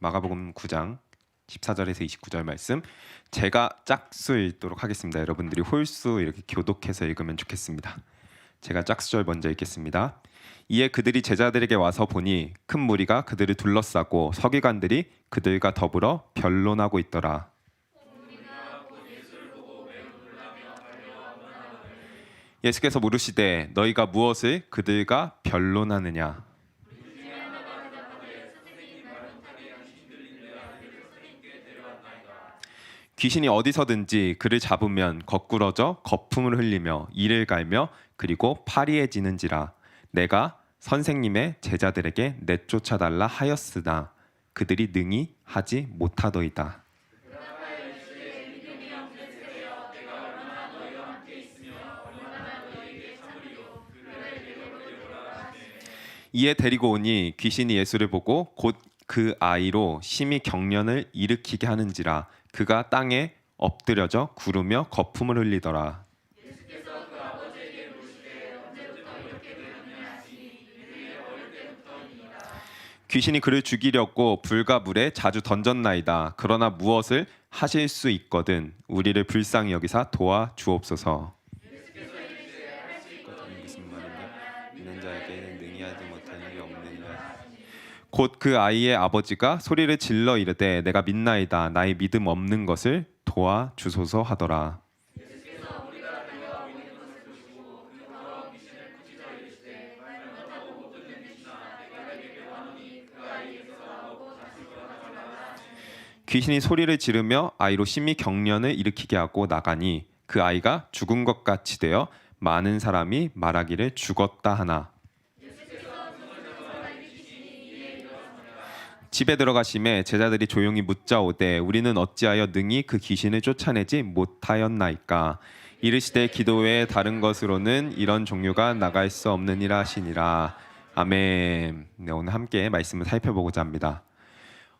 마가복음 9장 14절에서 29절 말씀 제가 짝수 읽도록 하겠습니다. 여러분들이 홀수 이렇게 교독해서 읽으면 좋겠습니다. 제가 짝수절 먼저 읽겠습니다. 이에 그들이 제자들에게 와서 보니 큰 무리가 그들을 둘러싸고 서기관들이 그들과 더불어 변론하고 있더라. 예수께서 물으시되 너희가 무엇을 그들과 변론하느냐? 귀신이 어디서든지 그를 잡으면 거꾸러져 거품을 흘리며 이를 갈며 그리고 파리해지는지라. 내가 선생님의 제자들에게 내쫓아달라 하였으나 그들이 능히 하지 못하더이다. 이에 데리고 오니 귀신이 예수를 보고 곧 그 아이로 심히 경련을 일으키게 하는지라. 그가 땅에 엎드려져 구르며 거품을 흘리더라. 예수께서 그 아버지에게 물으시되 언제부터 이렇게 되었느냐 하시니 그의 어릴 때부터이니라. 귀신이 그를 죽이려고 불과 물에 자주 던졌나이다. 그러나 무엇을 하실 수 있거든 우리를 불쌍히 여기사 도와 주옵소서. 예수께서 이르시되 할 수 있거든 무슨 말인가? 믿는 자에게 능히 하지 못하는 일이 없느니라. 곧 그 아이의 아버지가 소리를 질러 이르되 내가 믿나이다. 나의 믿음 없는 것을 도와 주소서 하더라. 예수께서 우리가 달려와 보이는 것을 보시고 그 더러운 귀신을 꾸짖어 이르시되 말 못하고 못 듣는 귀신아 내가 너에게 명하노니 그 아이에게서 나오고 다시 돌아가지 말라. 귀신이 소리를 지르며 아이로 심히 경련을 일으키게 하고 나가니 그 아이가 죽은 것 같이 되어 많은 사람이 말하기를 죽었다 하나. 집에 들어가심에 제자들이 조용히 묻자오되 우리는 어찌하여 능히 그 귀신을 쫓아내지 못하였나이까. 이르시되 기도 외에 다른 것으로는 이런 종류가 나갈 수 없느니라 하시니라. 아멘. 네, 오늘 함께 말씀을 살펴보고자 합니다.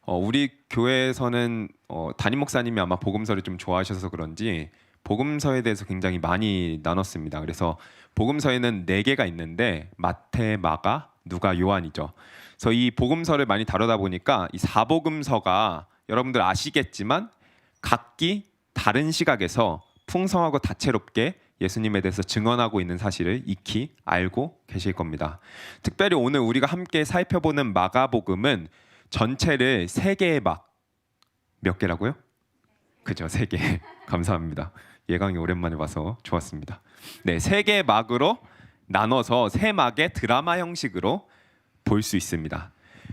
우리 교회에서는 담임 목사님이 아마 복음서를 좀 좋아하셔서 그런지 복음서에 대해서 굉장히 많이 나눴습니다. 그래서 복음서에는 4개가 있는데 마태, 마가, 누가, 요한이죠. 그래서 이 복음서를 많이 다루다 보니까 이 4복음서가 여러분들 아시겠지만 각기 다른 시각에서 풍성하고 다채롭게 예수님에 대해서 증언하고 있는 사실을 익히 알고 계실 겁니다. 특별히 오늘 우리가 함께 살펴보는 마가복음은 전체를 3개의 몇 개라고요? 그죠, 3개. 감사합니다. 예강이 오랜만에 봐서 좋았습니다. 네, 3개의 막으로 나눠서 3막의 드라마 형식으로 볼 수 있습니다.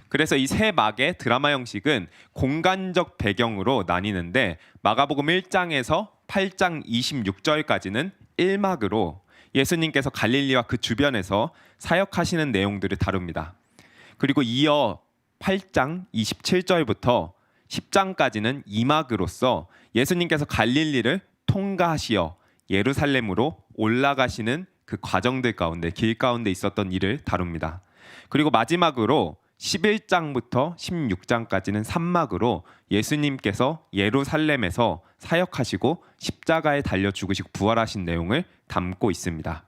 그래서 이 3막의 드라마 형식은 공간적 배경으로 나뉘는데 마가복음 1장에서 8장 26절까지는 1막으로 예수님께서 갈릴리와 그 주변에서 사역하시는 내용들을 다룹니다. 그리고 이어 8장 27절부터 10장까지는 2막으로서 예수님께서 갈릴리를 통과하시어 예루살렘으로 올라가시는 그 과정들 가운데 길 가운데 있었던 일을 다룹니다. 그리고 마지막으로 11장부터 16장까지는 3막으로 예수님께서 예루살렘에서 사역하시고 십자가에 달려 죽으시고 부활하신 내용을 담고 있습니다.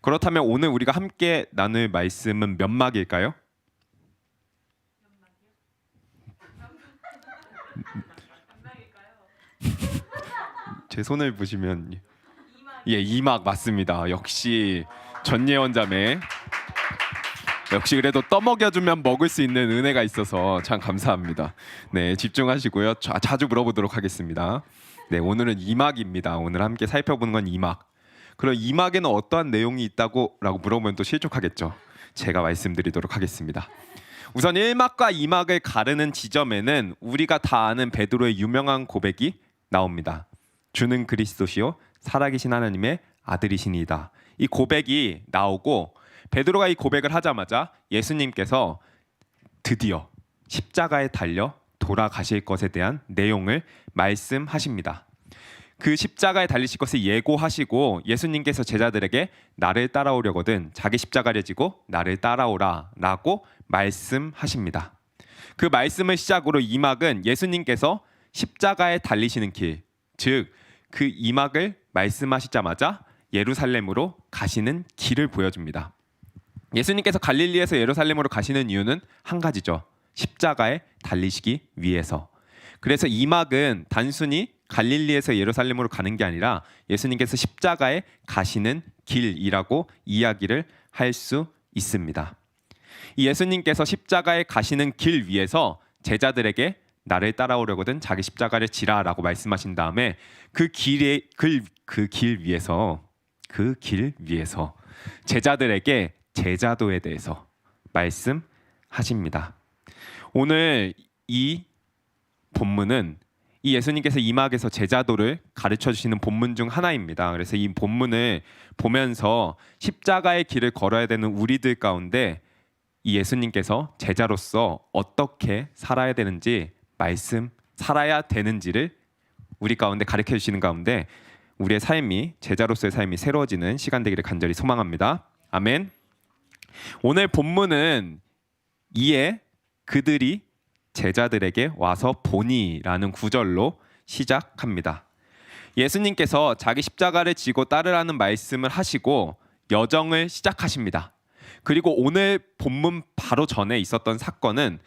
그렇다면 오늘 우리가 함께 나눌 말씀은 몇 막일까요? 제 손을 보시면 예, 2막 맞습니다. 역시 전예원자매. 역시 그래도 떠먹여주면 먹을 수 있는 은혜가 있어서 참 감사합니다. 네, 집중하시고요. 자주 물어보도록 하겠습니다. 네, 오늘은 2막입니다. 오늘 함께 살펴보는 건 2막. 그럼 2막에는 어떠한 내용이 있다고 라고 물어보면 또 실족하겠죠. 제가 말씀드리도록 하겠습니다. 우선 1막과 2막을 가르는 지점에는 우리가 다 아는 베드로의 유명한 고백이 나옵니다. 주는 그리스도시요 살아계신 하나님의 아들이시니이다. 이 고백이 나오고 베드로가 이 고백을 하자마자 예수님께서 드디어 십자가에 달려 돌아가실 것에 대한 내용을 말씀하십니다. 그 십자가에 달리실 것을 예고하시고 예수님께서 제자들에게 나를 따라오려거든 자기 십자가를 지고 나를 따라오라 라고 말씀하십니다. 그 말씀을 시작으로 2막은 예수님께서 십자가에 달리시는 길, 즉 그 2막을 말씀하시자마자 예루살렘으로 가시는 길을 보여줍니다. 예수님께서 갈릴리에서 예루살렘으로 가시는 이유는 한 가지죠. 십자가에 달리시기 위해서. 그래서 이 막은 단순히 갈릴리에서 예루살렘으로 가는 게 아니라 예수님께서 십자가에 가시는 길이라고 이야기를 할 수 있습니다. 이 예수님께서 십자가에 가시는 길 위에서 제자들에게 나를 따라오려거든 자기 십자가를 지라라고 말씀하신 다음에 그 길 위에서 제자들에게 제자도에 대해서 말씀하십니다. 오늘 이 본문은 이 예수님께서 이 막에서 제자도를 가르쳐 주시는 본문 중 하나입니다. 그래서 이 본문을 보면서 십자가의 길을 걸어야 되는 우리들 가운데 이 예수님께서 제자로서 어떻게 살아야 되는지를 우리 가운데 가르쳐 주시는 가운데 우리의 삶이 제자로서의 삶이 새로워지는 시간 되기를 간절히 소망합니다. 아멘. 오늘 본문은 이에 그들이 제자들에게 와서 보니라는 구절로 시작합니다. 예수님께서 자기 십자가를 지고 따르라는 말씀을 하시고 여정을 시작하십니다. 그리고 오늘 본문 바로 전에 있었던 사건은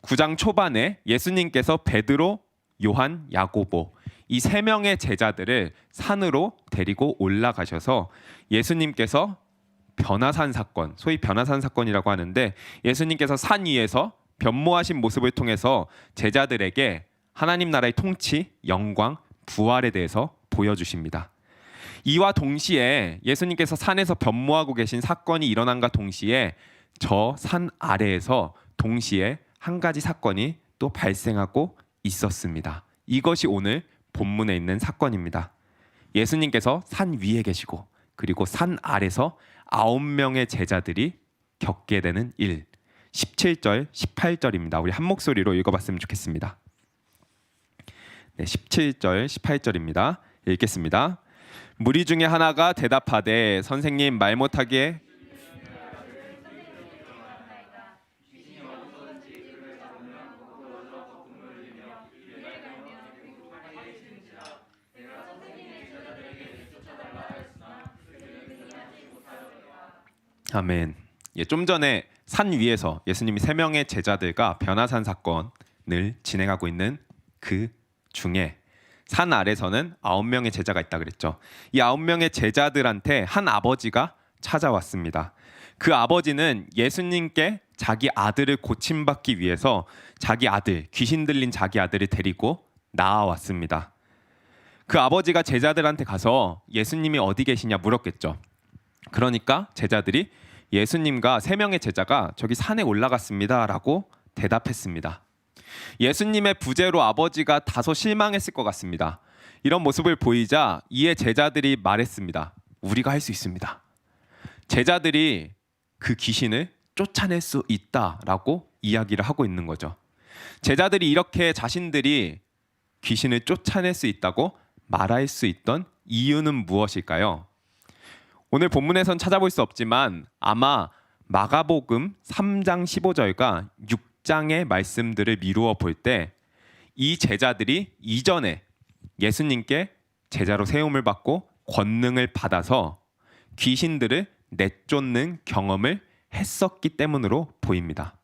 9장 초반에 예수님께서 베드로, 요한, 야고보 이 세 명의 제자들을 산으로 데리고 올라가셔서 예수님께서 변화산 사건, 소위 변화산 사건이라고 하는데 예수님께서 산 위에서 변모하신 모습을 통해서 제자들에게 하나님 나라의 통치, 영광, 부활에 대해서 보여주십니다. 이와 동시에 예수님께서 산에서 변모하고 계신 사건이 일어난과 동시에 저 산 아래에서 동시에 한 가지 사건이 또 발생하고 있었습니다. 이것이 오늘 본문에 있는 사건입니다. 예수님께서 산 위에 계시고 그리고 산 아래서 9명의 제자들이 겪게 되는 일. 17절, 18절입니다. 우리 한 목소리로 읽어봤으면 좋겠습니다. 네, 17절, 18절입니다. 읽겠습니다. 무리 중에 하나가 대답하되 선생님 말 못하게 아멘. 예, 좀 전에 산 위에서 예수님이 세 명의 제자들과 변화산 사건을 진행하고 있는 그 중에 산 아래서는 9명의 제자가 있다 그랬죠. 이 9명의 제자들한테 한 아버지가 찾아왔습니다. 그 아버지는 예수님께 자기 아들을 고침받기 위해서 자기 아들, 귀신 들린 자기 아들을 데리고 나와왔습니다. 그 아버지가 제자들한테 가서 예수님이 어디 계시냐 물었겠죠. 그러니까 제자들이 예수님과 세 명의 제자가 저기 산에 올라갔습니다 라고 대답했습니다. 예수님의 부재로 아버지가 다소 실망했을 것 같습니다. 이런 모습을 보이자 이에 제자들이 말했습니다. 우리가 할 수 있습니다. 제자들이 그 귀신을 쫓아낼 수 있다라고 이야기를 하고 있는 거죠. 제자들이 이렇게 자신들이 귀신을 쫓아낼 수 있다고 말할 수 있던 이유는 무엇일까요? 오늘 본문에선 찾아볼 수 없지만 아마 마가복음 3장 15절과 6장의 말씀들을 미루어 볼 때 이 제자들이 이전에 예수님께 제자로 세움을 받고 권능을 받아서 귀신들을 내쫓는 경험을 했었기 때문으로 보입니다.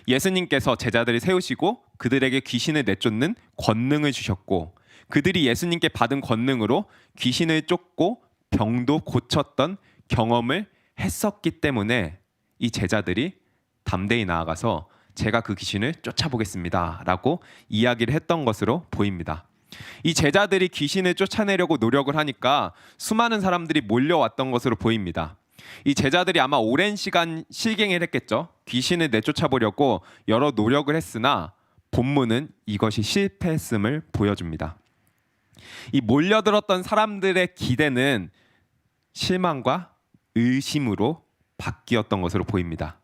예수님께서 제자들을 세우시고 그들에게 귀신을 내쫓는 권능을 주셨고 그들이 예수님께 받은 권능으로 귀신을 쫓고 병도 고쳤던 경험을 했었기 때문에 이 제자들이 담대히 나아가서 제가 그 귀신을 쫓아보겠습니다 라고 이야기를 했던 것으로 보입니다. 이 제자들이 귀신을 쫓아내려고 노력을 하니까 수많은 사람들이 몰려왔던 것으로 보입니다. 이 제자들이 아마 오랜 시간 실갱을 했겠죠. 귀신을 내쫓아보려고 여러 노력을 했으나 본문은 이것이 실패했음을 보여줍니다. 이 몰려들었던 사람들의 기대는 실망과 의심으로 바뀌었던 것으로 보입니다.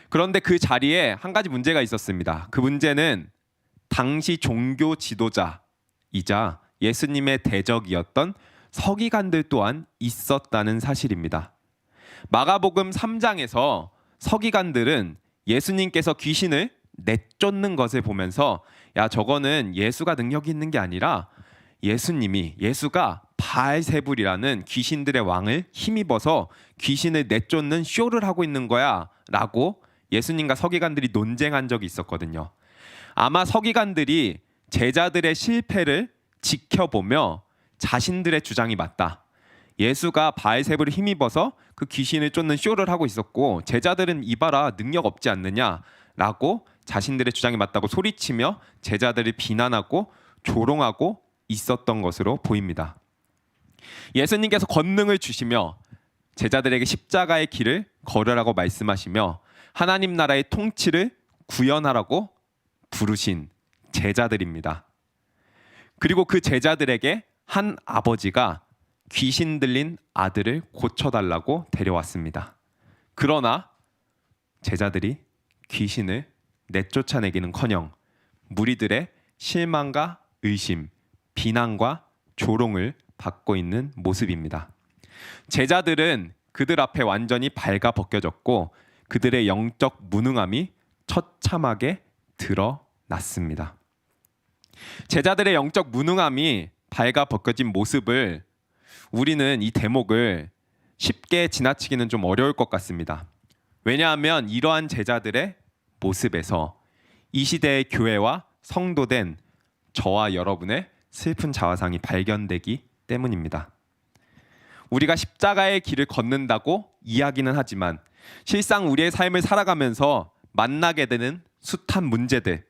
그런데 그 자리에 한 가지 문제가 있었습니다. 그 문제는 당시 종교 지도자이자 예수님의 대적이었던 서기관들 또한 있었다는 사실입니다. 마가복음 3장에서 서기관들은 예수님께서 귀신을 내쫓는 것을 보면서 야 저거는 예수가 능력이 있는 게 아니라 예수가 바알세불이라는 귀신들의 왕을 힘입어서 귀신을 내쫓는 쇼를 하고 있는 거야 라고 예수님과 서기관들이 논쟁한 적이 있었거든요. 아마 서기관들이 제자들의 실패를 지켜보며 자신들의 주장이 맞다. 예수가 바알세불을 힘입어서 그 귀신을 쫓는 쇼를 하고 있었고 제자들은 이봐라 능력 없지 않느냐라고 자신들의 주장이 맞다고 소리치며 제자들을 비난하고 조롱하고 있었던 것으로 보입니다. 예수님께서 권능을 주시며 제자들에게 십자가의 길을 걸으라고 말씀하시며 하나님 나라의 통치를 구현하라고 부르신 제자들입니다. 그리고 그 제자들에게 한 아버지가 귀신 들린 아들을 고쳐달라고 데려왔습니다. 그러나 제자들이 귀신을 내쫓아내기는커녕 무리들의 실망과 의심, 비난과 조롱을 받고 있는 모습입니다. 제자들은 그들 앞에 완전히 발가벗겨졌고 그들의 영적 무능함이 처참하게 드러났습니다. 제자들의 영적 무능함이 발가벗겨진 모습을 우리는 이 대목을 쉽게 지나치기는 좀 어려울 것 같습니다. 왜냐하면 이러한 제자들의 모습에서 이 시대의 교회와 성도된 저와 여러분의 슬픈 자화상이 발견되기 때문입니다. 우리가 십자가의 길을 걷는다고 이야기는 하지만 실상 우리의 삶을 살아가면서 만나게 되는 숱한 문제들,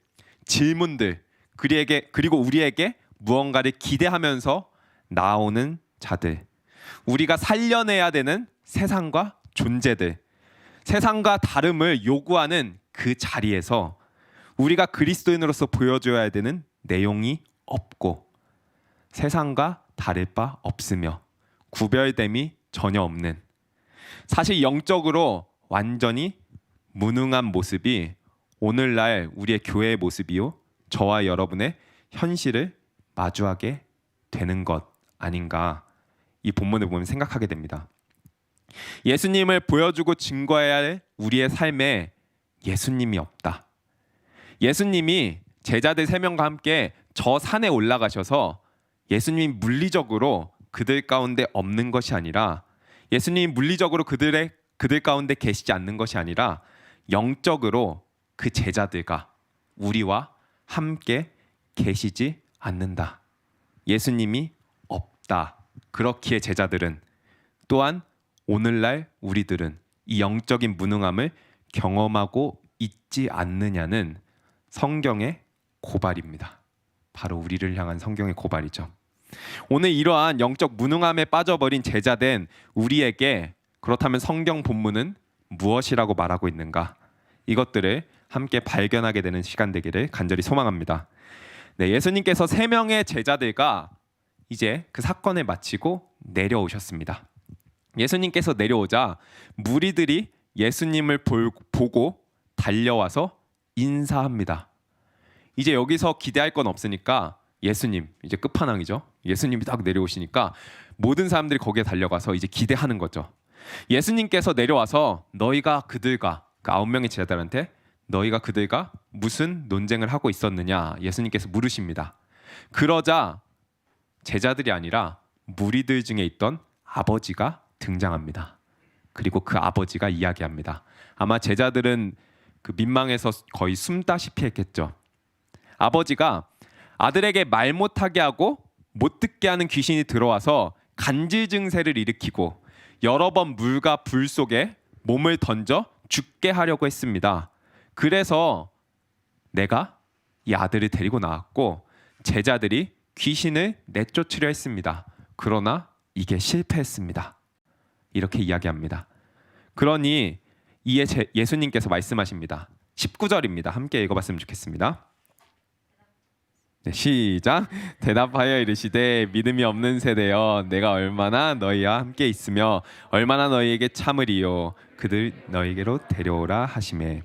질문들, 그리고 우리에게 무언가를 기대하면서 나오는 자들, 우리가 살려내야 되는 세상과 존재들, 세상과 다름을 요구하는 그 자리에서 우리가 그리스도인으로서 보여줘야 되는 내용이 없고 세상과 다를 바 없으며 구별됨이 전혀 없는, 사실 영적으로 완전히 무능한 모습이 오늘날 우리의 교회의 모습이요 저와 여러분의 현실을 마주하게 되는 것 아닌가, 이 본문을 보면 생각하게 됩니다. 예수님을 보여주고 증거해야 할 우리의 삶에 예수님이 없다. 예수님이 제자들 3명과 함께 저 산에 올라가셔서 예수님이 물리적으로 그들 가운데 없는 것이 아니라, 예수님이 물리적으로 그들 가운데 계시지 않는 것이 아니라 영적으로 그 제자들과 우리와 함께 계시지 않는다. 예수님이 없다. 그렇기에 제자들은, 또한 오늘날 우리들은 이 영적인 무능함을 경험하고 있지 않느냐는 성경의 고발입니다. 바로 우리를 향한 성경의 고발이죠. 오늘 이러한 영적 무능함에 빠져버린 제자된 우리에게 그렇다면 성경 본문은 무엇이라고 말하고 있는가? 이것들을 함께 발견하게 되는 시간 되기를 간절히 소망합니다. 네, 예수님께서 3명의 제자들과 이제 그 사건을 마치고 내려오셨습니다. 예수님께서 내려오자 무리들이 예수님을 보고 달려와서 인사합니다. 이제 여기서 기대할 건 없으니까 예수님, 이제 끝판왕이죠. 예수님이 딱 내려오시니까 모든 사람들이 거기에 달려가서 이제 기대하는 거죠. 예수님께서 내려와서 너희가 그들과, 그 9명의 제자들한테 너희가 그들과 무슨 논쟁을 하고 있었느냐 예수님께서 물으십니다. 그러자 제자들이 아니라 무리들 중에 있던 아버지가 등장합니다. 그리고 그 아버지가 이야기합니다. 아마 제자들은 그 민망해서 거의 숨다시피 했겠죠. 아버지가 아들에게 말 못하게 하고 못 듣게 하는 귀신이 들어와서 간질 증세를 일으키고 여러 번 물과 불 속에 몸을 던져 죽게 하려고 했습니다. 그래서 내가 이 아들을 데리고 나왔고 제자들이 귀신을 내쫓으려 했습니다. 그러나 이게 실패했습니다. 이렇게 이야기합니다. 그러니 이에 예수님께서 말씀하십니다. 19절입니다. 함께 읽어봤으면 좋겠습니다. 네, 시작. 대답하여 이르시되 믿음이 없는 세대여, 내가 얼마나 너희와 함께 있으며 얼마나 너희에게 참으리요. 그들 너희에게로 데려오라 하시매.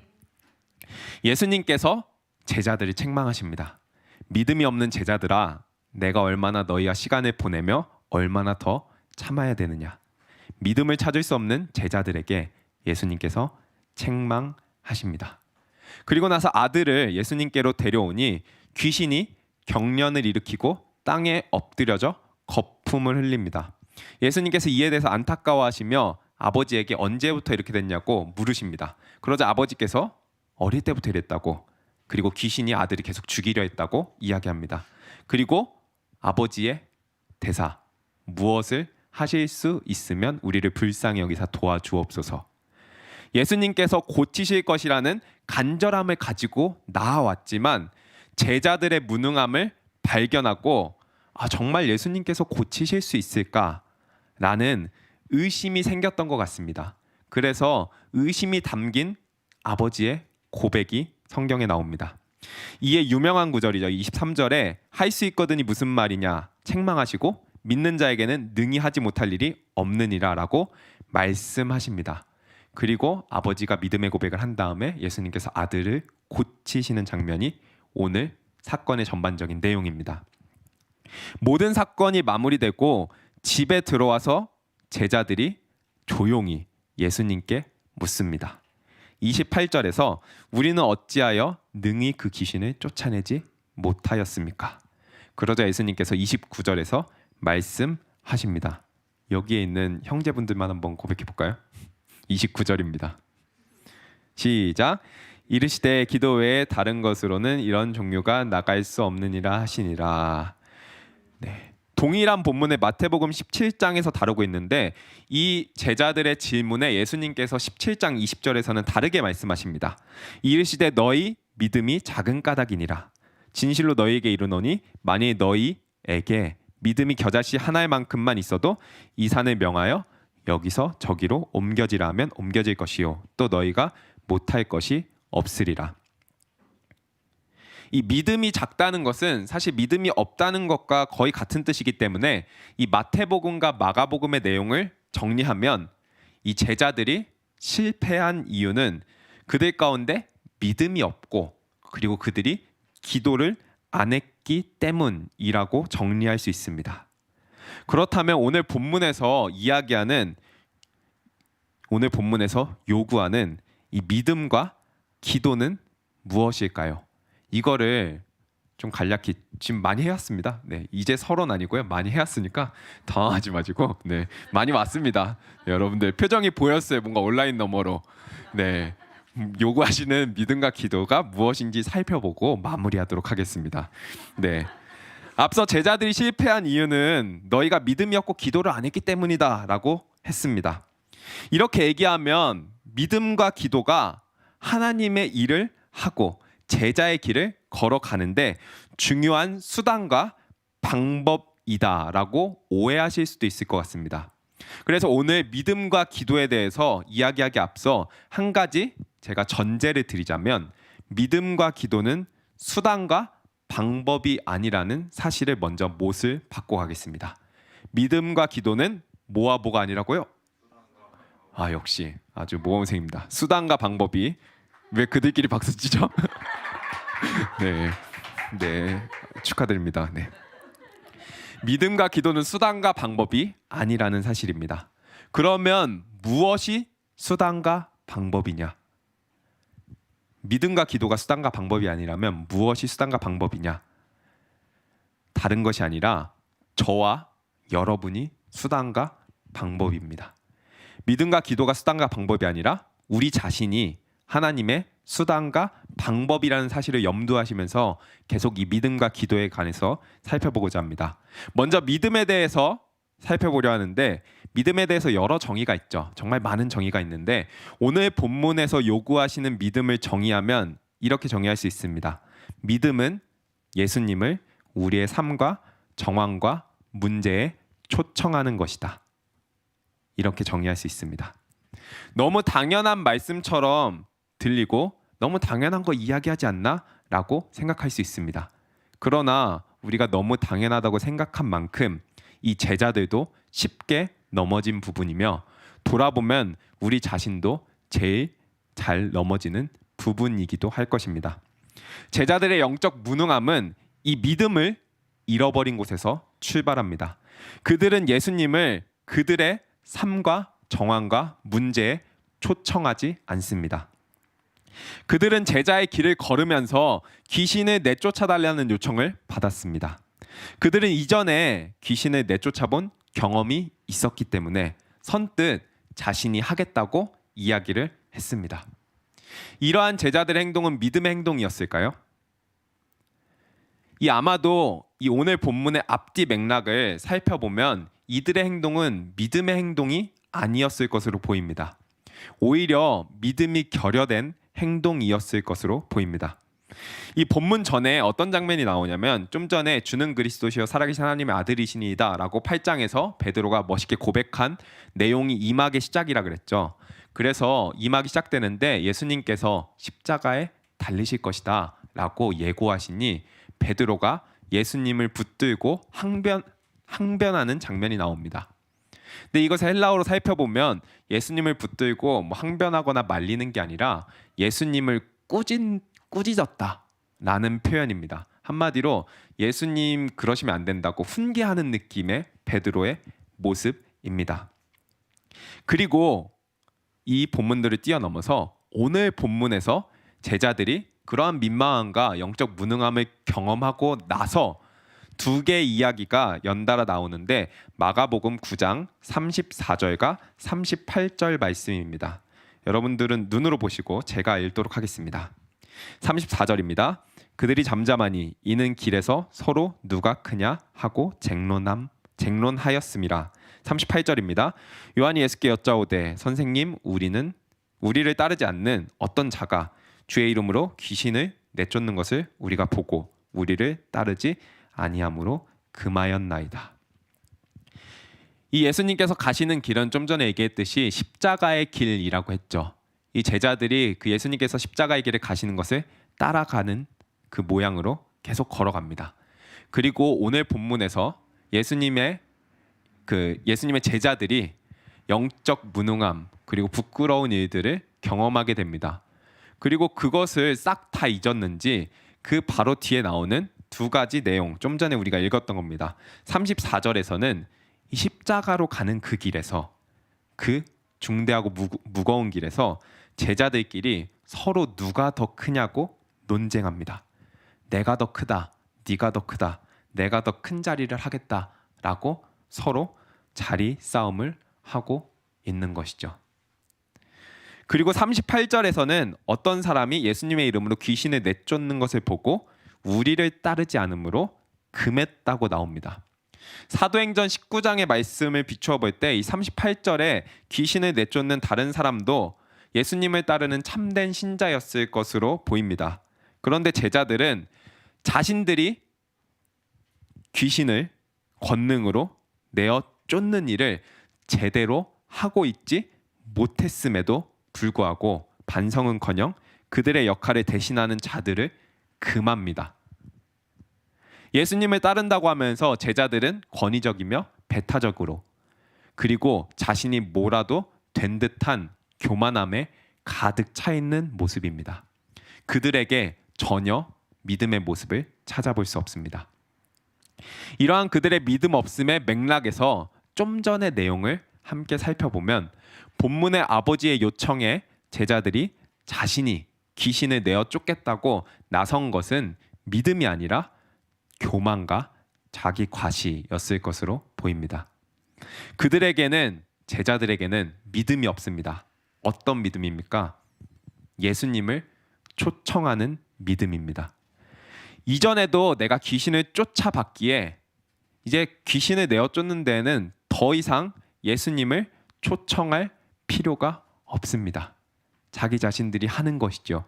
예수님께서 제자들을 책망하십니다. 믿음이 없는 제자들아, 내가 얼마나 너희와 시간을 보내며 얼마나 더 참아야 되느냐. 믿음을 찾을 수 없는 제자들에게 예수님께서 책망하십니다. 그리고 나서 아들을 예수님께로 데려오니 귀신이 경련을 일으키고 땅에 엎드려져 거품을 흘립니다. 예수님께서 이에 대해서 안타까워하시며 아버지에게 언제부터 이렇게 됐냐고 물으십니다. 그러자 아버지께서 어릴 때부터 이랬다고, 그리고 귀신이 아들을 계속 죽이려 했다고 이야기합니다. 그리고 아버지의 대사, 무엇을 하실 수 있으면 우리를 불쌍히 여기사 도와주옵소서. 예수님께서 고치실 것이라는 간절함을 가지고 나아왔지만 제자들의 무능함을 발견하고 정말 예수님께서 고치실 수 있을까라는 의심이 생겼던 것 같습니다. 그래서 의심이 담긴 아버지의 고백이 성경에 나옵니다. 이에 유명한 구절이죠. 23절에 할 수 있거든이 무슨 말이냐 책망하시고 믿는 자에게는 능히 하지 못할 일이 없느니라 라고 말씀하십니다. 그리고 아버지가 믿음의 고백을 한 다음에 예수님께서 아들을 고치시는 장면이 오늘 사건의 전반적인 내용입니다. 모든 사건이 마무리되고 집에 들어와서 제자들이 조용히 예수님께 묻습니다. 28절에서 우리는 어찌하여 능히 그 귀신을 쫓아내지 못하였습니까? 그러자 예수님께서 29절에서 말씀하십니다. 여기에 있는 형제분들만 한번 고백해 볼까요? 29절입니다. 시작. 이르시되 기도 외에 다른 것으로는 이런 종류가 나갈 수 없느니라 하시니라. 네. 동일한 본문의 마태복음 17장에서 다루고 있는데 이 제자들의 질문에 예수님께서 17장 20절에서는 다르게 말씀하십니다. 이르시되 너희 믿음이 작은 까닭이니라. 진실로 너희에게 이르노니 만일 너희에게 믿음이 겨자씨 하나의 만큼만 있어도 이 산을 명하여 여기서 저기로 옮겨지라 하면 옮겨질 것이요 또 너희가 못할 것이 없으리라. 이 믿음이 작다는 것은 사실 믿음이 없다는 것과 거의 같은 뜻이기 때문에 이 마태복음과 마가복음의 내용을 정리하면 이 제자들이 실패한 이유는 그들 가운데 믿음이 없고 그리고 그들이 기도를 안 했기 때문이라고 정리할 수 있습니다. 그렇다면 오늘 본문에서 요구하는 이 믿음과 기도는 무엇일까요? 이거를 좀 간략히 지금 많이 해왔습니다. 네, 이제 서론 아니고요. 많이 해왔으니까 당황하지 마시고 많이 왔습니다. 여러분들 표정이 보였어요. 뭔가 온라인 너머로. 요구하시는 믿음과 기도가 무엇인지 살펴보고 마무리하도록 하겠습니다. 앞서 제자들이 실패한 이유는 너희가 믿음이 없고 기도를 안 했기 때문이다 라고 했습니다. 이렇게 얘기하면 믿음과 기도가 하나님의 일을 하고 제자의 길을 걸어가는데 중요한 수단과 방법이다라고 오해하실 수도 있을 것 같습니다. 그래서 오늘 믿음과 기도에 대해서 이야기하기 앞서 한 가지 제가 전제를 드리자면 믿음과 기도는 수단과 방법이 아니라는 사실을 먼저 못을 받고 가겠습니다. 믿음과 기도는 뭐와 뭐가 아니라고요? 역시 아주 모범생입니다. 수단과 방법이 왜 그들끼리 박수 치죠? 축하드립니다. 믿음과 기도는 수단과 방법이 아니라는 사실입니다. 그러면 무엇이 수단과 방법이냐? 믿음과 기도가 수단과 방법이 아니라면 무엇이 수단과 방법이냐? 다른 것이 아니라 저와 여러분이 수단과 방법입니다. 믿음과 기도가 수단과 방법이 아니라 우리 자신이 하나님의 수단과 방법이라는 사실을 염두하시면서 계속 이 믿음과 기도에 관해서 살펴보고자 합니다. 먼저 믿음에 대해서 살펴보려 하는데 믿음에 대해서 여러 정의가 있죠. 정말 많은 정의가 있는데 오늘 본문에서 요구하시는 믿음을 정의하면 이렇게 정의할 수 있습니다. 믿음은 예수님을 우리의 삶과 정황과 문제에 초청하는 것이다. 이렇게 정의할 수 있습니다. 너무 당연한 말씀처럼 들리고 너무 당연한 거 이야기하지 않나? 라고 생각할 수 있습니다. 그러나 우리가 너무 당연하다고 생각한 만큼 이 제자들도 쉽게 넘어진 부분이며 돌아보면 우리 자신도 제일 잘 넘어지는 부분이기도 할 것입니다. 제자들의 영적 무능함은 이 믿음을 잃어버린 곳에서 출발합니다. 그들은 예수님을 그들의 삶과 정황과 문제에 초청하지 않습니다. 그들은 제자의 길을 걸으면서 귀신을 내쫓아달라는 요청을 받았습니다. 그들은 이전에 귀신을 내쫓아본 경험이 있었기 때문에 선뜻 자신이 하겠다고 이야기를 했습니다. 이러한 제자들의 행동은 믿음의 행동이었을까요? 아마도 이 오늘 본문의 앞뒤 맥락을 살펴보면 이들의 행동은 믿음의 행동이 아니었을 것으로 보입니다. 오히려 믿음이 결여된 행동이었을 것으로 보입니다. 이 본문 전에 어떤 장면이 나오냐면 좀 전에 주는 그리스도시여 살아계신 하나님의 아들이시니이다 라고 8장에서 베드로가 멋있게 고백한 내용이 이막의 시작이라 그랬죠. 그래서 이막이 시작되는데 예수님께서 십자가에 달리실 것이다 라고 예고하시니 베드로가 예수님을 붙들고 항변하는 장면이 나옵니다. 근데 이것을 헬라어로 살펴보면 예수님을 붙들고 항변하거나 말리는 게 아니라 예수님을 꾸짖었다라는 표현입니다. 한마디로 예수님 그러시면 안 된다고 훈계하는 느낌의 베드로의 모습입니다. 그리고 이 본문들을 뛰어넘어서 오늘 본문에서 제자들이 그러한 민망함과 영적 무능함을 경험하고 나서 두 개의 이야기가 연달아 나오는데 마가복음 9장 34절과 38절 말씀입니다. 여러분들은 눈으로 보시고 제가 읽도록 하겠습니다. 34절입니다. 그들이 잠잠하니 이는 길에서 서로 누가 크냐 하고 쟁론하였음이라. 38절입니다. 요한이 예수께 여짜오되 선생님 우리를 따르지 않는 어떤 자가 주의 이름으로 귀신을 내쫓는 것을 우리가 보고 우리를 따르지 아니함으로 금하였나이다. 이 예수님께서 가시는 길은 좀 전에 얘기했듯이 십자가의 길이라고 했죠. 이 제자들이 그 예수님께서 십자가의 길을 가시는 것을 따라가는 그 모양으로 계속 걸어갑니다. 그리고 오늘 본문에서 예수님의 제자들이 영적 무능함 그리고 부끄러운 일들을 경험하게 됩니다. 그리고 그것을 싹 다 잊었는지 그 바로 뒤에 나오는 두 가지 내용, 좀 전에 우리가 읽었던 겁니다. 34절에서는 이 십자가로 가는 그 길에서, 그 중대하고 무거운 길에서 제자들끼리 서로 누가 더 크냐고 논쟁합니다. 내가 더 크다, 네가 더 크다, 내가 더 큰 자리를 하겠다라고 서로 자리 싸움을 하고 있는 것이죠. 그리고 38절에서는 어떤 사람이 예수님의 이름으로 귀신을 내쫓는 것을 보고 우리를 따르지 않으므로 금했다고 나옵니다. 사도행전 19장의 말씀을 비추어 볼 때 이 38절에 귀신을 내쫓는 다른 사람도 예수님을 따르는 참된 신자였을 것으로 보입니다. 그런데 제자들은 자신들이 귀신을 권능으로 내어 쫓는 일을 제대로 하고 있지 못했음에도 불구하고 반성은커녕 그들의 역할을 대신하는 자들을 금합니다. 예수님을 따른다고 하면서 제자들은 권위적이며 배타적으로 그리고 자신이 뭐라도 된 듯한 교만함에 가득 차 있는 모습입니다. 그들에게 전혀 믿음의 모습을 찾아볼 수 없습니다. 이러한 그들의 믿음 없음의 맥락에서 좀 전의 내용을 함께 살펴보면 본문의 아버지의 요청에 제자들이 자신이 귀신을 내어 쫓겠다고 나선 것은 믿음이 아니라 교만과 자기 과시였을 것으로 보입니다. 제자들에게는 믿음이 없습니다. 어떤 믿음입니까? 예수님을 초청하는 믿음입니다. 이전에도 내가 귀신을 쫓아봤기에 이제 귀신을 내어 쫓는 데에는 더 이상 예수님을 초청할 필요가 없습니다. 자기 자신들이 하는 것이죠.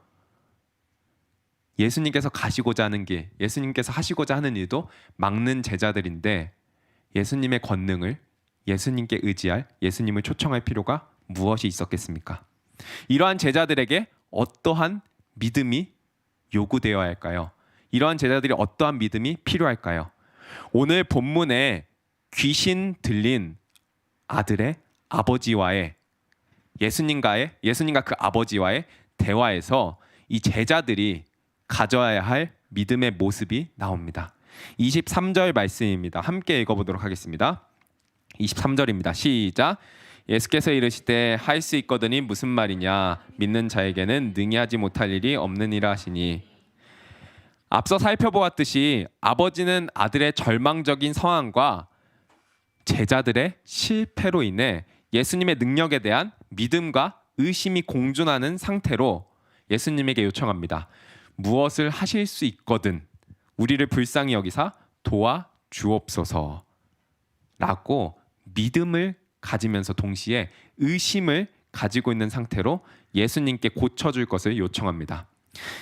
예수님께서 가시고자 하는 길, 예수님께서 하시고자 하는 일도 막는 제자들인데 예수님의 권능을 예수님께 의지할, 예수님을 초청할 필요가 무엇이 있었겠습니까? 이러한 제자들에게 어떠한 믿음이 요구되어야 할까요? 이러한 제자들이 어떠한 믿음이 필요할까요? 오늘 본문에 귀신 들린 아들의 아버지와의 예수님과 그 아버지와의 대화에서 이 제자들이 가져야 할 믿음의 모습이 나옵니다. 23절 말씀입니다. 함께 읽어보도록 하겠습니다. 23절입니다. 시작. 예수께서 이르시되 할 수 있거든이 무슨 말이냐 믿는 자에게는 능히 하지 못할 일이 없느니라 하시니. 앞서 살펴보았듯이 아버지는 아들의 절망적인 상황과 제자들의 실패로 인해 예수님의 능력에 대한 믿음과 의심이 공존하는 상태로 예수님에게 요청합니다. 무엇을 하실 수 있거든 우리를 불쌍히 여기사 도와주옵소서 라고 믿음을 가지면서 동시에 의심을 가지고 있는 상태로 예수님께 고쳐줄 것을 요청합니다.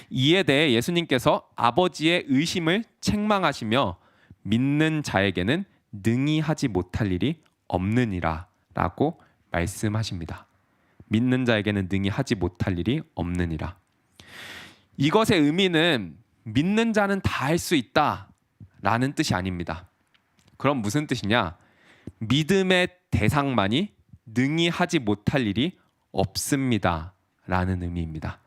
이에 대해 예수님께서 아버지의 의심을 책망하시며 믿는 자에게는 능히 하지 못할 일이 없느니라 라고 말씀하십니다. 믿는 자에게는 능히 하지 못할 일이 없느니라. 이것의 의미는 믿는 자는 다 할 수 있다 라는 뜻이 아닙니다. 그럼 무슨 뜻이냐? 믿음의 대상만이 능히 하지 못할 일이 없습니다 라는 의미입니다.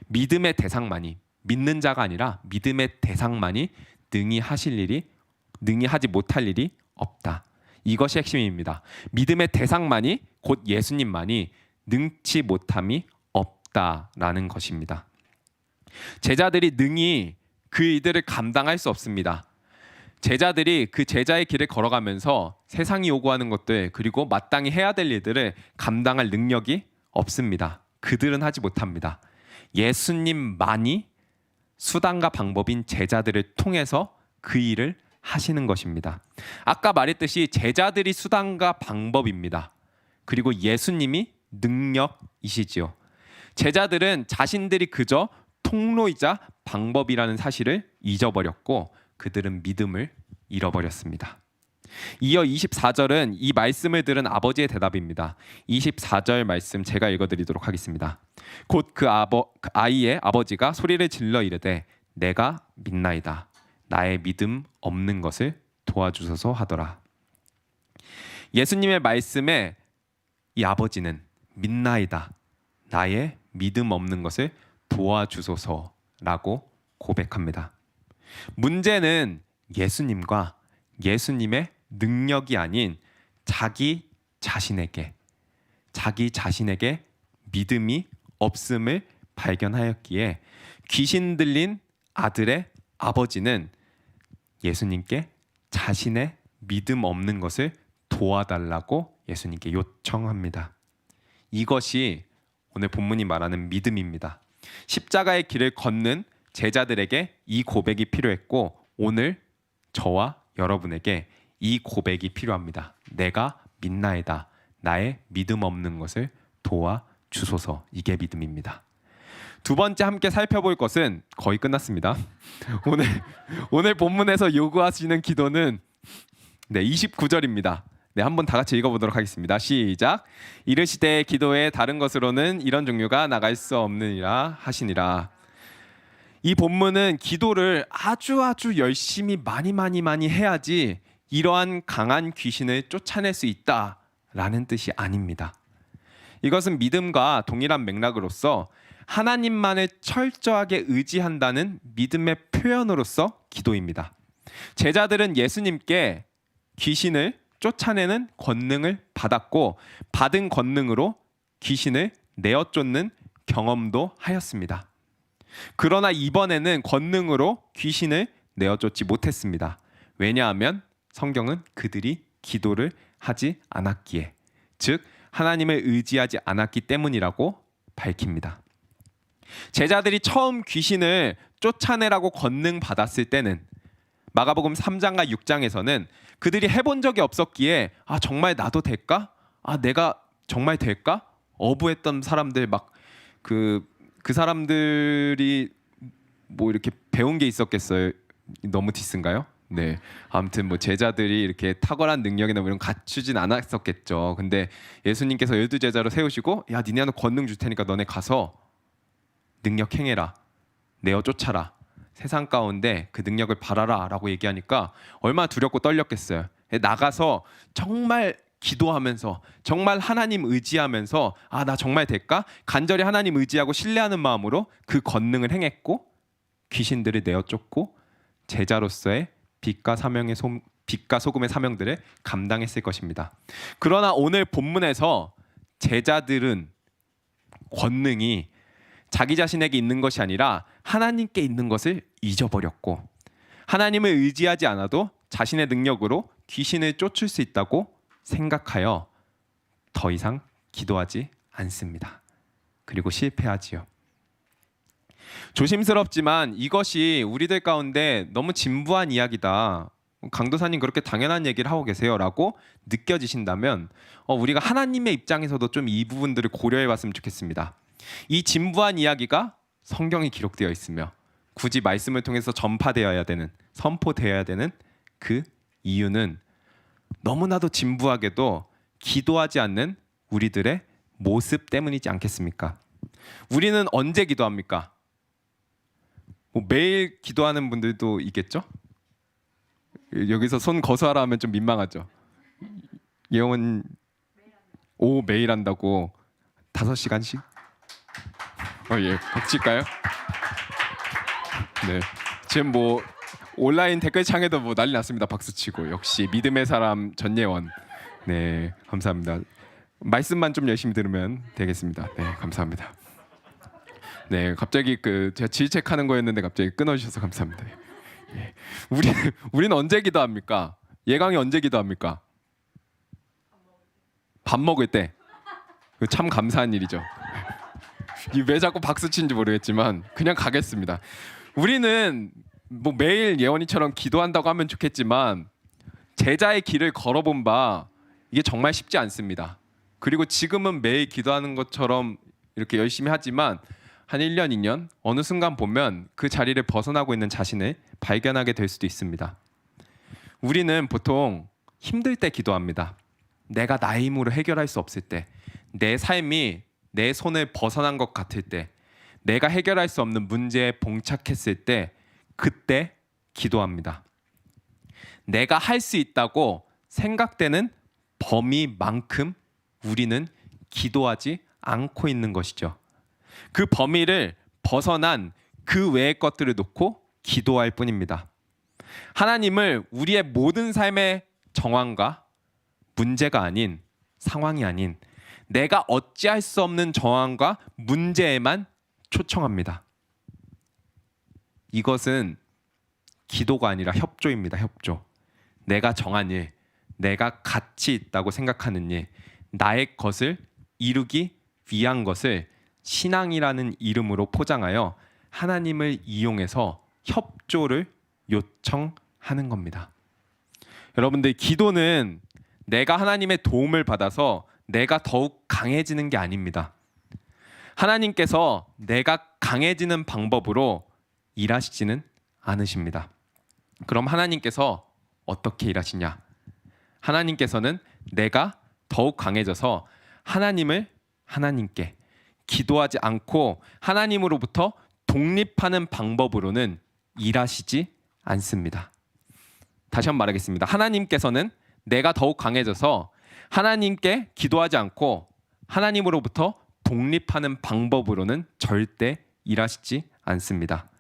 믿음의 대상만이, 믿는 자가 아니라 믿음의 대상만이 능히 하지 못할 일이 없다. 이것이 핵심입니다. 믿음의 대상만이, 곧 예수님만이 능치 못함이 없다라는 것입니다. 제자들이 능히 그 일들을 감당할 수 없습니다. 제자들이 그 제자의 길을 걸어가면서 세상이 요구하는 것들 그리고 마땅히 해야 될 일들을 감당할 능력이 없습니다. 그들은 하지 못합니다. 예수님만이 수단과 방법인 제자들을 통해서 그 일을 하시는 것입니다. 아까 말했듯이 제자들이 수단과 방법입니다. 그리고 예수님이 능력이시지요. 제자들은 자신들이 그저 통로이자 방법이라는 사실을 잊어버렸고 그들은 믿음을 잃어버렸습니다. 이어 24절은 이 말씀을 들은 아버지의 대답입니다. 24절 말씀 제가 읽어드리도록 하겠습니다. 곧 그 아이의 아버지가 소리를 질러 이르되 내가 믿나이다. 나의 믿음 없는 것을 도와주소서 하더라. 예수님의 말씀에 이 아버지는 믿나이다. 나의 믿음 없는 것을 도와주소서라고 고백합니다. 문제는 예수님과 예수님의 능력이 아닌 자기 자신에게 믿음이 없음을 발견하였기에 귀신 들린 아들의 아버지는 예수님께 자신의 믿음 없는 것을 도와달라고 예수님께 요청합니다. 이것이 오늘 본문이 말하는 믿음입니다. 십자가의 길을 걷는 제자들에게 이 고백이 필요했고 오늘 저와 여러분에게 이 고백이 필요합니다. 내가 믿나이다. 나의 믿음 없는 것을 도와주소서. 이게 믿음입니다. 두 번째 함께 살펴볼 것은 거의 끝났습니다. 오늘 본문에서 요구하시는 기도는 29절입니다. 한번 다 같이 읽어보도록 하겠습니다. 시작. 이르시되 기도의 다른 것으로는 이런 종류가 나갈 수 없느니라 하시니라. 이 본문은 기도를 아주 열심히 많이 해야지 이러한 강한 귀신을 쫓아낼 수 있다라는 뜻이 아닙니다. 이것은 믿음과 동일한 맥락으로서 하나님만을 철저하게 의지한다는 믿음의 표현으로서 기도입니다. 제자들은 예수님께 귀신을 쫓아내는 권능을 받았고 받은 권능으로 귀신을 내어 쫓는 경험도 하였습니다. 그러나 이번에는 권능으로 귀신을 내어 쫓지 못했습니다. 왜냐하면 성경은 그들이 기도를 하지 않았기에, 즉 하나님을 의지하지 않았기 때문이라고 밝힙니다. 제자들이 처음 귀신을 쫓아내라고 권능 받았을 때는 마가복음 3장과 6장에서는 그들이 해본 적이 없었기에 정말 나도 될까? 내가 정말 될까? 어부했던 사람들 그 사람들이 뭐 이렇게 배운 게 있었겠어요? 너무 디스인가요? 네. 아무튼 제자들이 이렇게 탁월한 능력이나 이런 갖추진 않았었겠죠. 근데 예수님께서 12제자로 세우시고 니네는 권능 줄 테니까 너네 가서 능력 행해라. 내어 쫓아라. 세상 가운데 그 능력을 발하라 라고 얘기하니까 얼마나 두렵고 떨렸겠어요. 나가서 정말 기도하면서 정말 하나님 의지하면서 나 정말 될까? 간절히 하나님 의지하고 신뢰하는 마음으로 그 권능을 행했고 귀신들을 내어 쫓고 제자로서의 빛과 소금의 사명들을 감당했을 것입니다. 그러나 오늘 본문에서 제자들은 권능이 자기 자신에게 있는 것이 아니라 하나님께 있는 것을 잊어버렸고 하나님을 의지하지 않아도 자신의 능력으로 귀신을 쫓을 수 있다고 생각하여 더 이상 기도하지 않습니다. 그리고 실패하지요. 조심스럽지만 이것이 우리들 가운데 너무 진부한 이야기다. 강도사님 그렇게 당연한 얘기를 하고 계세요라고 느껴지신다면 우리가 하나님의 입장에서도 좀 이 부분들을 고려해 봤으면 좋겠습니다. 이 진부한 이야기가 성경에 기록되어 있으며 굳이 말씀을 통해서 전파되어야 되는, 선포되어야 되는 그 이유는 너무나도 진부하게도 기도하지 않는 우리들의 모습 때문이지 않겠습니까? 우리는 언제 기도합니까? 매일 기도하는 분들도 있겠죠? 여기서 손 거수하라 하면 좀 민망하죠. 예원 매일 한다고 5시간씩? 예, 박칠까요? 네, 지금 온라인 댓글창에도 난리 났습니다. 박수치고. 역시 믿음의 사람 전예원. 네, 감사합니다. 말씀만 좀 열심히 들으면 되겠습니다. 네, 감사합니다. 네, 갑자기 제가 질책하는 거였는데 갑자기 끊어주셔서 감사합니다. 예. 우리는 언제 기도합니까? 예강이 언제 기도합니까? 밥 먹을 때. 참 감사한 일이죠. 왜 자꾸 박수 치는지 모르겠지만 그냥 가겠습니다. 우리는 매일 예원이처럼 기도한다고 하면 좋겠지만 제자의 길을 걸어본 바 이게 정말 쉽지 않습니다. 그리고 지금은 매일 기도하는 것처럼 이렇게 열심히 하지만 한 1년, 2년 어느 순간 보면 그 자리를 벗어나고 있는 자신을 발견하게 될 수도 있습니다. 우리는 보통 힘들 때 기도합니다. 내가 나의 힘으로 해결할 수 없을 때, 내 삶이 내 손을 벗어난 것 같을 때, 내가 해결할 수 없는 문제에 봉착했을 때 그때 기도합니다. 내가 할 수 있다고 생각되는 범위만큼 우리는 기도하지 않고 있는 것이죠. 그 범위를 벗어난 그 외의 것들을 놓고 기도할 뿐입니다. 하나님을 우리의 모든 삶의 정황과 문제가 아닌, 상황이 아닌 내가 어찌할 수 없는 정황과 문제에만 초청합니다. 이것은 기도가 아니라 협조입니다. 협조. 내가 정한 일, 내가 가치 있다고 생각하는 일, 나의 것을 이루기 위한 것을 신앙이라는 이름으로 포장하여 하나님을 이용해서 협조를 요청하는 겁니다. 여러분들, 기도는 내가 하나님의 도움을 받아서 내가 더욱 강해지는 게 아닙니다. 하나님께서 내가 강해지는 방법으로 일하시지는 않으십니다. 그럼 하나님께서 어떻게 일하시냐? 하나님께서는 내가 더욱 강해져서 하나님께 기도하지 않고 하나님으로부터 독립하는 방법으로는 일하시지 않습니다. 다시 한번 말하겠습니다. 하나님께서는 내가 더욱 강해져서 하나님께 기도하지 않고 하나님으로부터 독립하는 방법으로는 절대 일하시지 않습니다.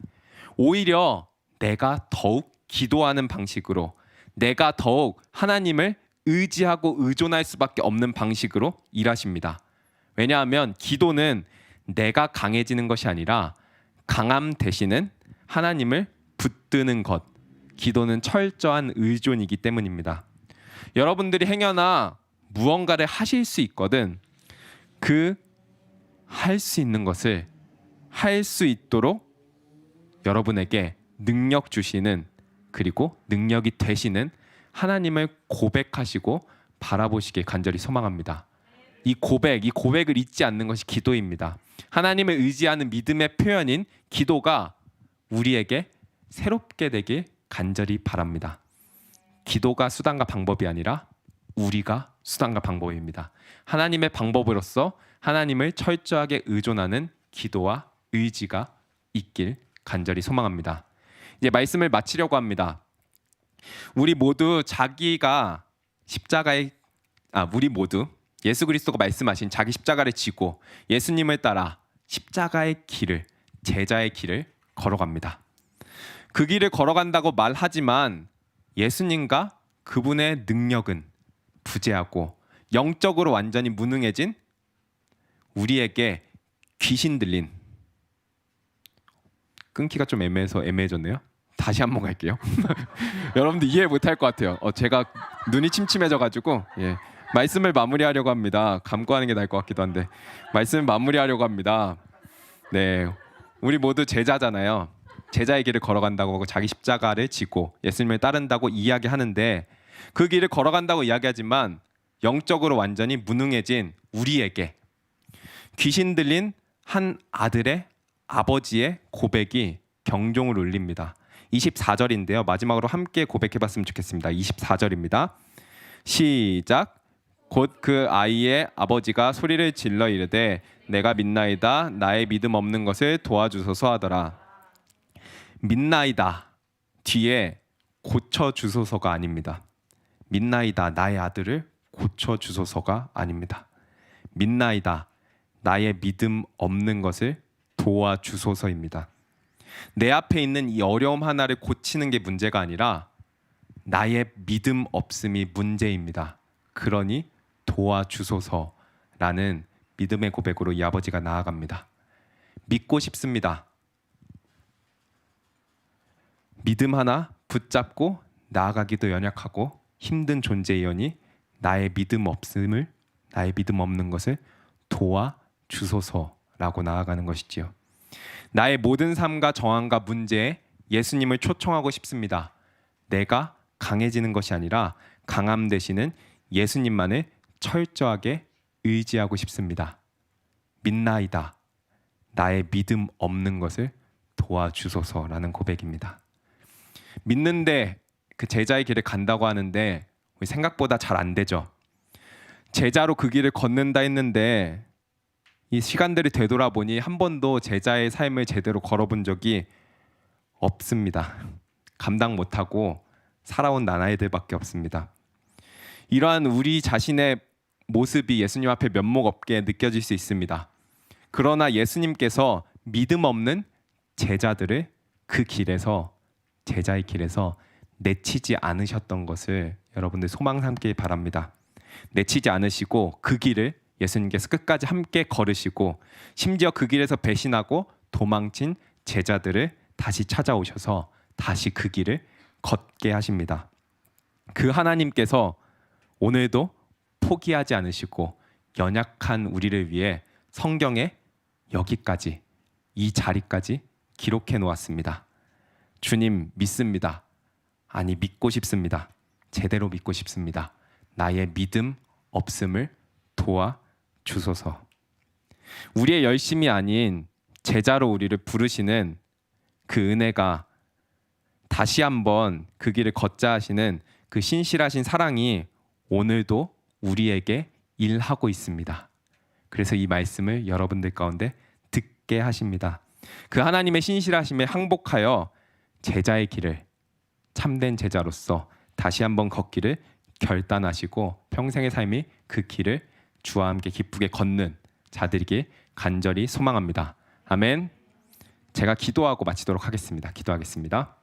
오히려 내가 더욱 기도하는 방식으로, 내가 더욱 하나님을 의지하고 의존할 수밖에 없는 방식으로 일하십니다. 왜냐하면 기도는 내가 강해지는 것이 아니라 강함 대신은 하나님을 붙드는 것, 기도는 철저한 의존이기 때문입니다. 여러분들이 행여나 무언가를 하실 수 있거든 그 할 수 있는 것을 할 수 있도록 여러분에게 능력 주시는, 그리고 능력이 되시는 하나님을 고백하시고 바라보시길 간절히 소망합니다. 이 고백을 잊지 않는 것이 기도입니다. 하나님을 의지하는 믿음의 표현인 기도가 우리에게 새롭게 되길 간절히 바랍니다. 기도가 수단과 방법이 아니라 우리가 수단과 방법입니다. 하나님의 방법으로서 하나님을 철저하게 의존하는 기도와 의지가 있길 간절히 소망합니다. 이제 말씀을 마치려고 합니다. 우리 모두 예수 그리스도가 말씀하신 자기 십자가를 지고 예수님을 따라 십자가의 길을, 제자의 길을 걸어갑니다. 그 길을 걸어간다고 말하지만 예수님과 그분의 능력은 부재하고 영적으로 완전히 무능해진 우리에게 귀신 들린, 끊기가 좀 애매해졌네요. 다시 한번 갈게요. 여러분들 이해 못할 것 같아요. 제가 눈이 침침해져가지고 말씀을 마무리하려고 합니다. 감고 하는 게 나을 것 같기도 한데 말씀을 마무리하려고 합니다. 네, 우리 모두 제자잖아요. 제자의 길을 걸어간다고 하고 자기 십자가를 지고 예수님을 따른다고 이야기하는데 그 길을 걸어간다고 이야기하지만 영적으로 완전히 무능해진 우리에게 귀신 들린 한 아들의 아버지의 고백이 경종을 울립니다. 24절인데요. 마지막으로 함께 고백해봤으면 좋겠습니다. 24절입니다. 시작. 곧 그 아이의 아버지가 소리를 질러 이르되 내가 믿나이다 나의 믿음 없는 것을 도와주소서 하더라. 믿나이다 뒤에 고쳐주소서가 아닙니다. 믿나이다 나의 아들을 고쳐주소서가 아닙니다. 믿나이다 나의 믿음 없는 것을 도와주소서입니다. 내 앞에 있는 이 어려움 하나를 고치는 게 문제가 아니라 나의 믿음 없음이 문제입니다. 그러니 도와주소서라는 믿음의 고백으로 이 아버지가 나아갑니다. 믿고 싶습니다. 믿음 하나 붙잡고 나아가기도 연약하고 힘든 존재이오니 나의 믿음 없음을 나의 믿음 없는 것을 도와주소서라고 나아가는 것이지요. 나의 모든 삶과 정황과 문제에 예수님을 초청하고 싶습니다. 내가 강해지는 것이 아니라 강함 되시는 예수님만을 철저하게 의지하고 싶습니다. 믿나이다. 나의 믿음 없는 것을 도와주소서라는 고백입니다. 믿는데 그 제자의 길을 간다고 하는데 생각보다 잘 안 되죠. 제자로 그 길을 걷는다 했는데 이 시간들이 되돌아보니 한 번도 제자의 삶을 제대로 걸어본 적이 없습니다. 감당 못하고 살아온 나날들밖에 없습니다. 이러한 우리 자신의 모습이 예수님 앞에 면목 없게 느껴질 수 있습니다. 그러나 예수님께서 믿음 없는 제자들을 그 길에서 제자의 길에서 내치지 않으셨던 것을 여러분들 소망 삼길 바랍니다. 내치지 않으시고 그 길을 예수님께서 끝까지 함께 걸으시고 심지어 그 길에서 배신하고 도망친 제자들을 다시 찾아오셔서 다시 그 길을 걷게 하십니다. 그 하나님께서 오늘도 포기하지 않으시고 연약한 우리를 위해 성경에 여기까지 이 자리까지 기록해 놓았습니다. 주님 믿습니다. 아니 믿고 싶습니다. 제대로 믿고 싶습니다. 나의 믿음 없음을 도와주소서. 우리의 열심이 아닌 제자로 우리를 부르시는 그 은혜가 다시 한번 그 길을 걷자 하시는 그 신실하신 사랑이 오늘도 우리에게 일하고 있습니다. 그래서 이 말씀을 여러분들 가운데 듣게 하십니다. 그 하나님의 신실하심에 항복하여 제자의 길을 참된 제자로서 다시 한번 걷기를 결단하시고 평생의 삶이 그 길을 주와 함께 기쁘게 걷는 자들이길 간절히 소망합니다. 아멘. 제가 기도하고 마치도록 하겠습니다. 기도하겠습니다.